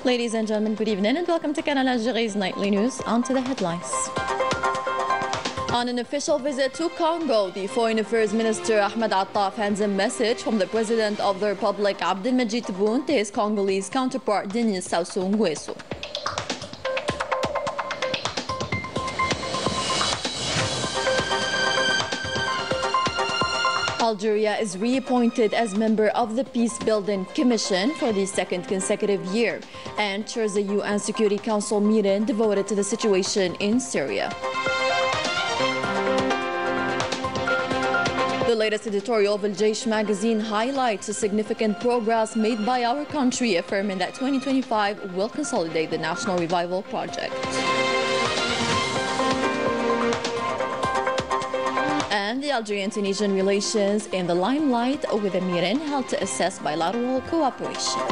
Ladies and gentlemen, good evening and welcome to Canal Algérie's nightly news. On to the headlines. On an official visit to Congo, the Foreign Affairs Minister Ahmed Attaf hands a message from the President of the Republic Abdelmajid Tebboune to his Congolese counterpart Denis Sassou Nguesso. Algeria is reappointed as member of the Peace Building Commission for the second consecutive year and chairs a UN Security Council meeting devoted to the situation in Syria. The latest editorial of Al Jaish magazine highlights the significant progress made by our country, affirming that 2025 will consolidate the national revival project. And the Algerian-Tunisian relations in the limelight with a meeting held to assess bilateral cooperation.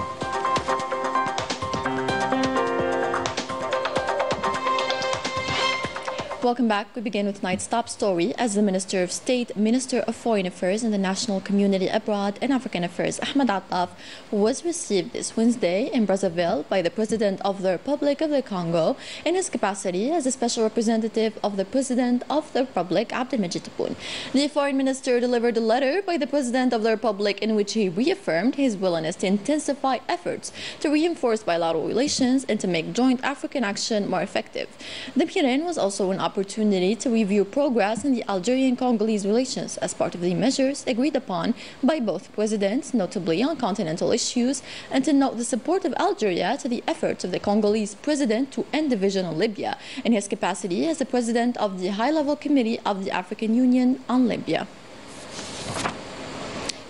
Welcome back. We begin with tonight's top story as the Minister of State, Minister of Foreign Affairs and the National Community Abroad and African Affairs, Ahmed Attaf, was received this Wednesday in Brazzaville by the President of the Republic of the Congo in his capacity as a special representative of the President of the Republic, Abdelmajid Tebboune. The Foreign Minister delivered a letter by the President of the Republic in which he reaffirmed his willingness to intensify efforts to reinforce bilateral relations and to make joint African action more effective. The meeting was also an opportunity to review progress in the Algerian-Congolese relations as part of the measures agreed upon by both presidents, notably on continental issues, and to note the support of Algeria to the efforts of the Congolese president to end division in Libya in his capacity as the president of the high-level committee of the African Union on Libya.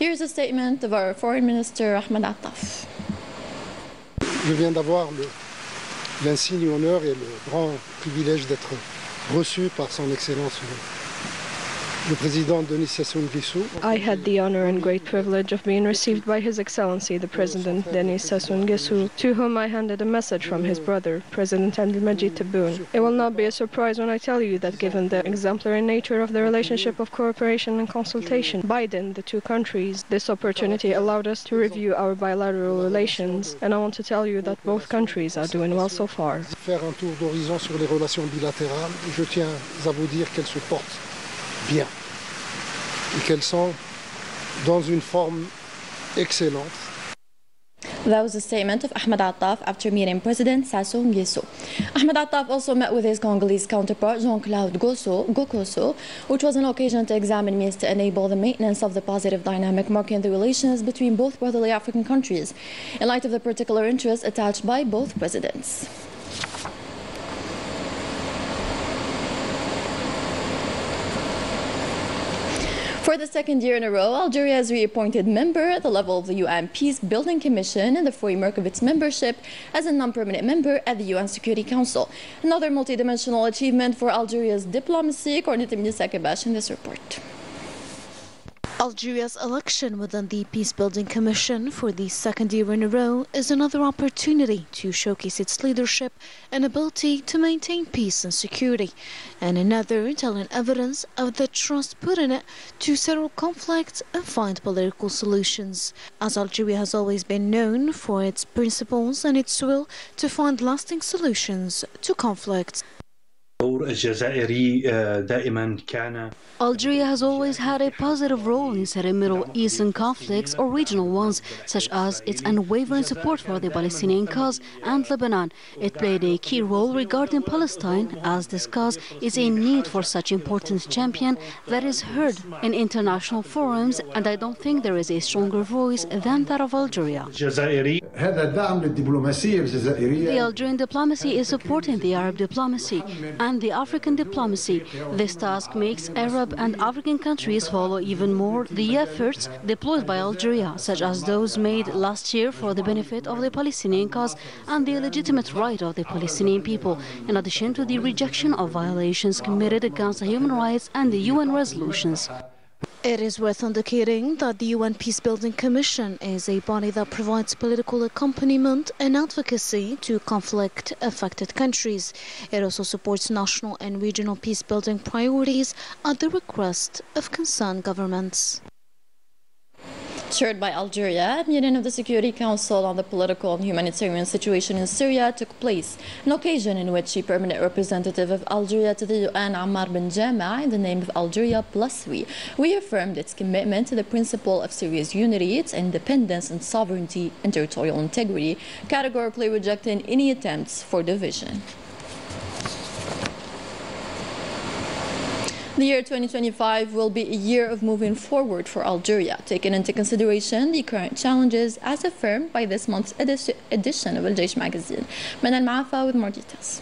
Here's a statement of our Foreign Minister Ahmed Attaf. Je viens d'avoir l'insigne honneur et le grand privilège d'être reçu par son Excellence le Président Denis Sassou Nguesso. I had the honor and great privilege of being received by His Excellency the President Denis Sassou Nguesso, to whom I handed a message from his brother, President Abdelmajid Tebboune. It will not be a surprise when I tell you that given the exemplary nature of the relationship of cooperation and consultation between the two countries, this opportunity allowed us to review our bilateral relations, and I want to tell you that both countries are doing well so far. Faire un tour d'horizon sur les relations bilatérales, je tiens à vous dire qu'elles se portent bien et qu'elles sont dans une forme excellente. That was a statement of Ahmed Attaf after meeting President Sassou Nguesso. Ahmed Attaf also met with his Congolese counterpart Jean-Claude Gokoso, which was an occasion to examine means to enable the maintenance of the positive dynamic marking the relations between both brotherly African countries, in light of the particular interests attached by both presidents. For the second year in a row, Algeria has reappointed member at the level of the UN Peace Building Commission in the framework of its membership as a non-permanent member at the UN Security Council. Another multidimensional achievement for Algeria's diplomacy, according to Minister Kabash in this report. Algeria's election within the Peacebuilding Commission for the second year in a row is another opportunity to showcase its leadership and ability to maintain peace and security, and another telling evidence of the trust put in it to settle conflicts and find political solutions, as Algeria has always been known for its principles and its will to find lasting solutions to conflicts. Algeria has always had a positive role in settling Middle Eastern conflicts or regional ones, such as its unwavering support for the Palestinian cause and Lebanon. It played a key role regarding Palestine, as this cause is a need for such important champion that is heard in international forums, and I don't think there is a stronger voice than that of Algeria. The Algerian diplomacy is supporting the Arab diplomacy and the African diplomacy. This task makes Arab and African countries follow even more the efforts deployed by Algeria, such as those made last year for the benefit of the Palestinian cause and the legitimate right of the Palestinian people, in addition to the rejection of violations committed against human rights and the UN resolutions. It is worth indicating that the UN Peacebuilding Commission is a body that provides political accompaniment and advocacy to conflict-affected countries. It also supports national and regional peacebuilding priorities at the request of concerned governments. Chaired by Algeria, a meeting of the Security Council on the political and humanitarian situation in Syria took place, an occasion in which the permanent representative of Algeria to the UN, Ammar Ben Jama, in the name of Algeria Plus We, reaffirmed its commitment to the principle of Syria's unity, its independence and sovereignty and territorial integrity, categorically rejecting any attempts for division. The year 2025 will be a year of moving forward for Algeria, taking into consideration the current challenges as affirmed by this month's edition of Al-Jaish magazine. Manal Maafa with more details.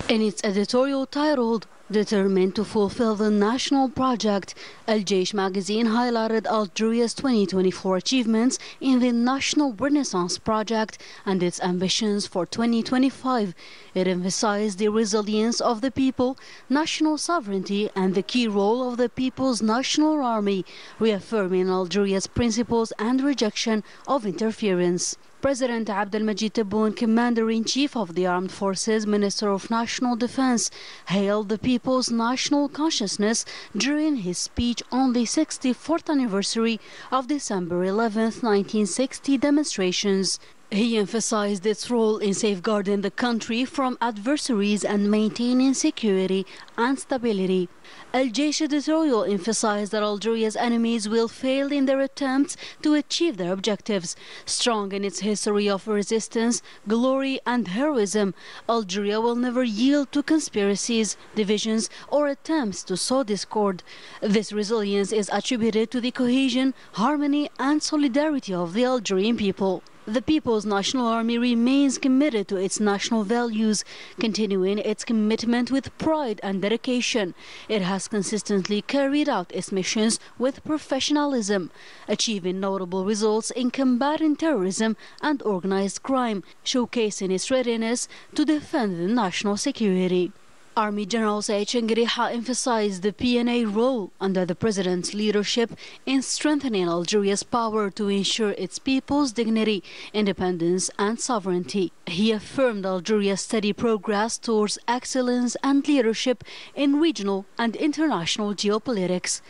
In its editorial titled "Determined to Fulfill the National Project," Al-Jaish magazine highlighted Algeria's 2024 achievements in the National Renaissance Project and its ambitions for 2025. It emphasized the resilience of the people, national sovereignty, and the key role of the People's National Army, reaffirming Algeria's principles and rejection of interference. President Abdelmajid Tebboune, Commander-in-Chief of the Armed Forces, Minister of National Defense, hailed the people's national consciousness during his speech on the 64th anniversary of December 11, 1960 demonstrations. He emphasized its role in safeguarding the country from adversaries and maintaining security and stability. Al-Jaish editorial emphasized that Algeria's enemies will fail in their attempts to achieve their objectives. Strong in its history of resistance, glory and heroism, Algeria will never yield to conspiracies, divisions or attempts to sow discord. This resilience is attributed to the cohesion, harmony and solidarity of the Algerian people. The People's National Army remains committed to its national values, continuing its commitment with pride and dedication. It has consistently carried out its missions with professionalism, achieving notable results in combating terrorism and organized crime, showcasing its readiness to defend the national security. Army General Said Chengriha emphasized the PNA role under the President's leadership in strengthening Algeria's power to ensure its people's dignity, independence and sovereignty. He affirmed Algeria's steady progress towards excellence and leadership in regional and international geopolitics.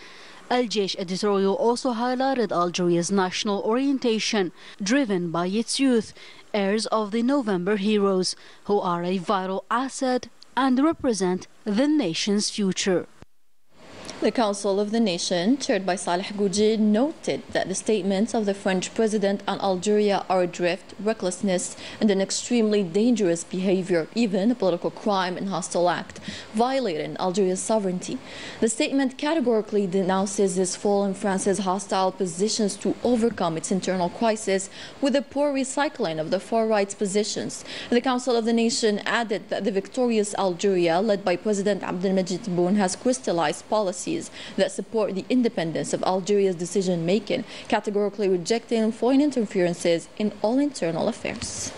Al-Jaish editorial also highlighted Algeria's national orientation, driven by its youth, heirs of the November heroes, who are a vital asset and represent the nation's future. The Council of the Nation, chaired by Saleh Gouji, noted that the statements of the French president on Algeria are adrift, recklessness, and an extremely dangerous behavior, even a political crime and hostile act, violating Algeria's sovereignty. The statement categorically denounces this fall in France's hostile positions to overcome its internal crisis with the poor recycling of the far right's positions. The Council of the Nation added that the victorious Algeria, led by President Abdelmajid Tebboune, has crystallized policies that support the independence of Algeria's decision-making, categorically rejecting foreign interferences in all internal affairs.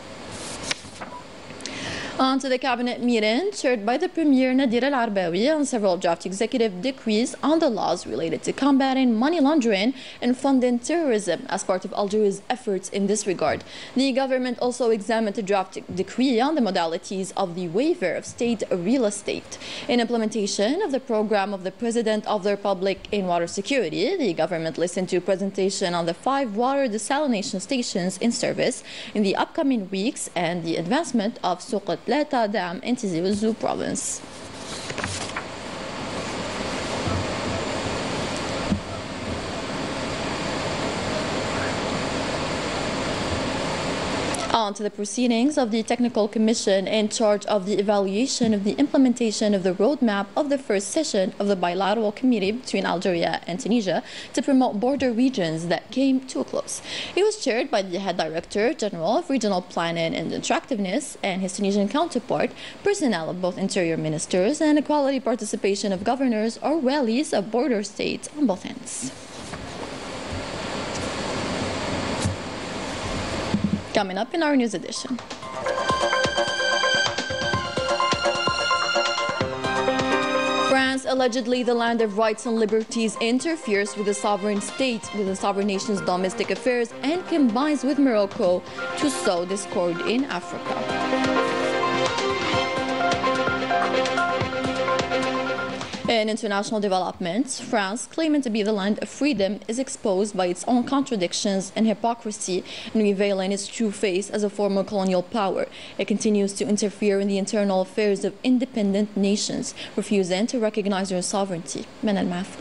On to the cabinet meeting chaired by the Premier Nadir Al-Arbawi on several draft executive decrees on the laws related to combating money laundering and funding terrorism as part of Algeria's efforts in this regard. The government also examined a draft decree on the modalities of the waiver of state real estate. In implementation of the program of the President of the Republic in water security, the government listened to a presentation on the 5 water desalination stations in service in the upcoming weeks and the advancement of Souq Lata Dam in Tizi Ouzou province. On to the proceedings of the Technical Commission in charge of the evaluation of the implementation of the roadmap of the first session of the bilateral committee between Algeria and Tunisia to promote border regions that came to a close. It was chaired by the Head Director General of Regional Planning and Attractiveness and his Tunisian counterpart, personnel of both interior ministers, and equality participation of governors or walis of border states on both ends. Coming up in our news edition. France, allegedly the land of rights and liberties, interferes with the sovereign state, with the sovereign nation's domestic affairs, and combines with Morocco to sow discord in Africa. In international developments, France, claiming to be the land of freedom, is exposed by its own contradictions and hypocrisy in revealing its true face as a former colonial power. It continues to interfere in the internal affairs of independent nations, refusing to recognize their sovereignty. من المعفو.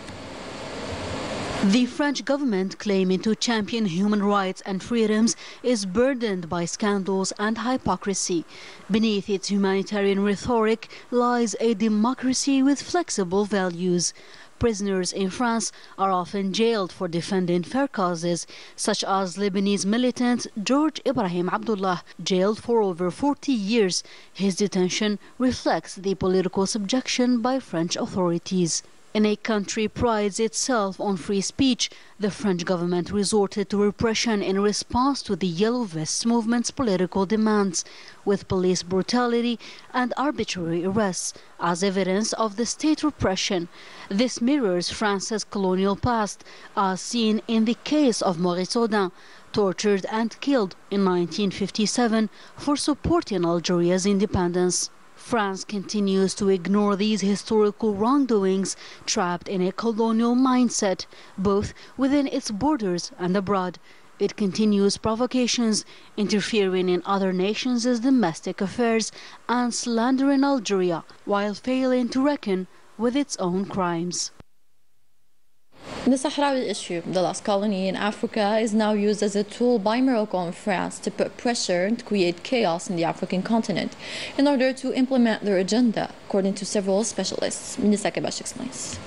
The French government, claiming to champion human rights and freedoms, is burdened by scandals and hypocrisy. Beneath its humanitarian rhetoric lies a democracy with flexible values. Prisoners in France are often jailed for defending fair causes, such as Lebanese militant George Ibrahim Abdullah, jailed for over 40 years. His detention reflects the political subjection by French authorities. In a country prides itself on free speech, the French government resorted to repression in response to the Yellow Vests movement's political demands, with police brutality and arbitrary arrests as evidence of the state repression. This mirrors France's colonial past, as seen in the case of Maurice Audin, tortured and killed in 1957 for supporting Algeria's independence. France continues to ignore these historical wrongdoings, trapped in a colonial mindset, both within its borders and abroad. It continues provocations, interfering in other nations' domestic affairs, and slandering Algeria, while failing to reckon with its own crimes. The Sahrawi issue, the last colony in Africa, is now used as a tool by Morocco and France to put pressure and to create chaos in the African continent in order to implement their agenda, according to several specialists. Minisa Kebash explains.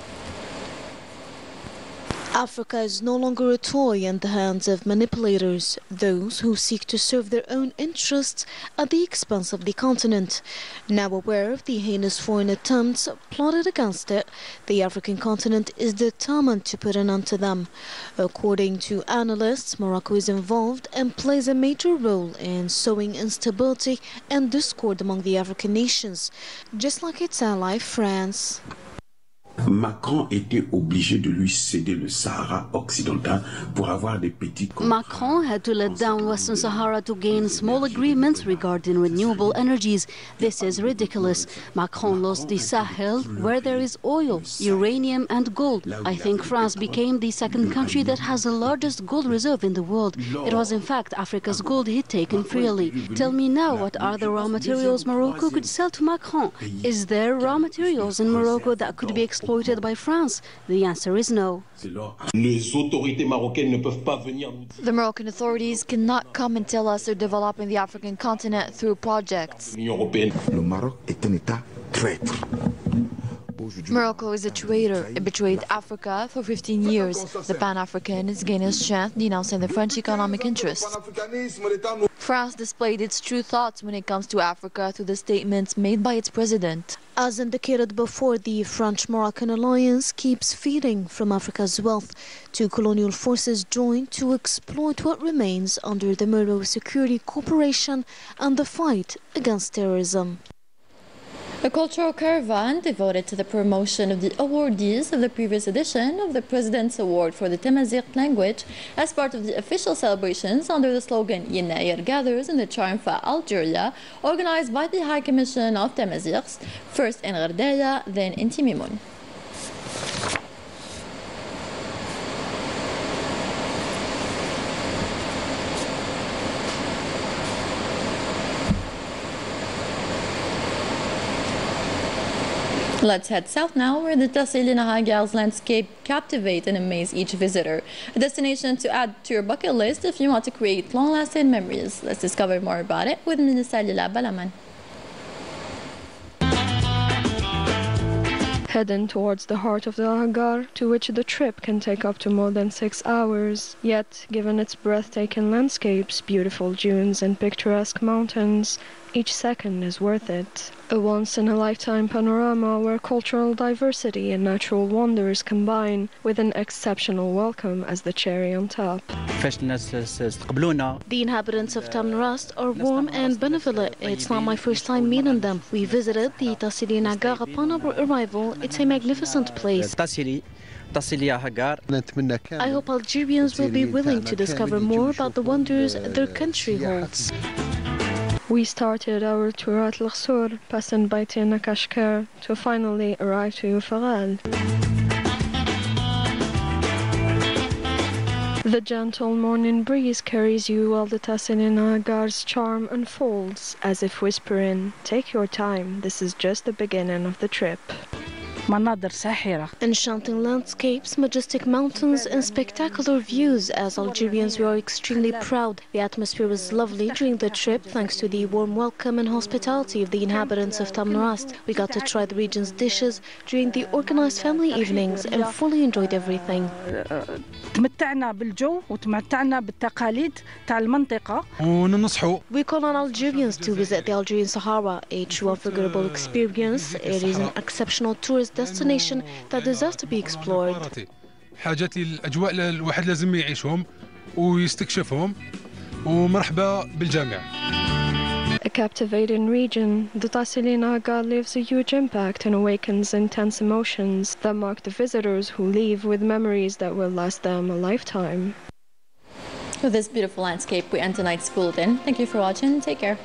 Africa is no longer a toy in the hands of manipulators, those who seek to serve their own interests at the expense of the continent. Now aware of the heinous foreign attempts plotted against it, the African continent is determined to put an end to them. According to analysts, Morocco is involved and plays a major role in sowing instability and discord among the African nations, just like its ally France. Macron était obligé de lui céder le Sahara occidental pour avoir des petits contrats. Macron had to let down Western Sahara to gain small agreements regarding renewable energies. This is ridiculous. Macron lost the Sahel, where there is oil, uranium and gold. I think France became the second country that has the largest gold reserve in the world. It was in fact Africa's gold he'd taken freely. Tell me now, what are the raw materials Morocco could sell to Macron? Is there raw materials in Morocco that could be exploited by France? The answer is no. The Moroccan authorities cannot come and tell us they're developing the African continent through projects. Morocco is a traitor. It betrayed Africa for 15 years. The Pan-African is gaining strength, denouncing the French economic interests. France displayed its true thoughts when it comes to Africa through the statements made by its president. As indicated before, the French-Moroccan alliance keeps feeding from Africa's wealth. Two colonial forces join to exploit what remains under the Moro Security Corporation and the fight against terrorism. A cultural caravan devoted to the promotion of the awardees of the previous edition of the President's Award for the Tamazight language as part of the official celebrations under the slogan Yennair gathers in the Triumph Algeria, organized by the High Commission of Tamazights, first in Gherdaya, then in Timimoun. Let's head south now, where the Tassili Nahagal's landscape captivate and amaze each visitor. A destination to add to your bucket list if you want to create long-lasting memories. Let's discover more about it with Minisa Balaman. Heading towards the heart of the Hagar, to which the trip can take up to more than 6 hours. Yet, given its breathtaking landscapes, beautiful dunes and picturesque mountains, each second is worth it. A once-in-a-lifetime panorama where cultural diversity and natural wonders combine, with an exceptional welcome as the cherry on top. The inhabitants of Tamrast are warm and benevolent. It's not my first time meeting them. We visited the Tassili Nagar upon our arrival. It's a magnificent place. I hope Algerians will be willing to discover more about the wonders their country holds. We started our tour at Luxor, passing by Tina Kashkar, to finally arrive to Fagal. The gentle morning breeze carries you while the Tasselina Gar's charm unfolds, as if whispering, "Take your time, this is just the beginning of the trip." Enchanting landscapes, majestic mountains and spectacular views. As Algerians, we are extremely proud. The atmosphere was lovely during the trip thanks to the warm welcome and hospitality of the inhabitants of Tamrast. We got to try the region's dishes during the organized family evenings and fully enjoyed everything. We call on Algerians to visit the Algerian Sahara, a true unforgettable experience. It is an exceptional tourist destination that deserves to be explored. حاجات الأجواء الواحد لازم يعيشهم ويستكشفهم ومرحبا بالجميع. A captivating region, the Tasselina Gar leaves a huge impact and awakens intense emotions that mark the visitors who leave with memories that will last them a lifetime. With this beautiful landscape, we end tonight's bulletin. Thank you for watching. Take care.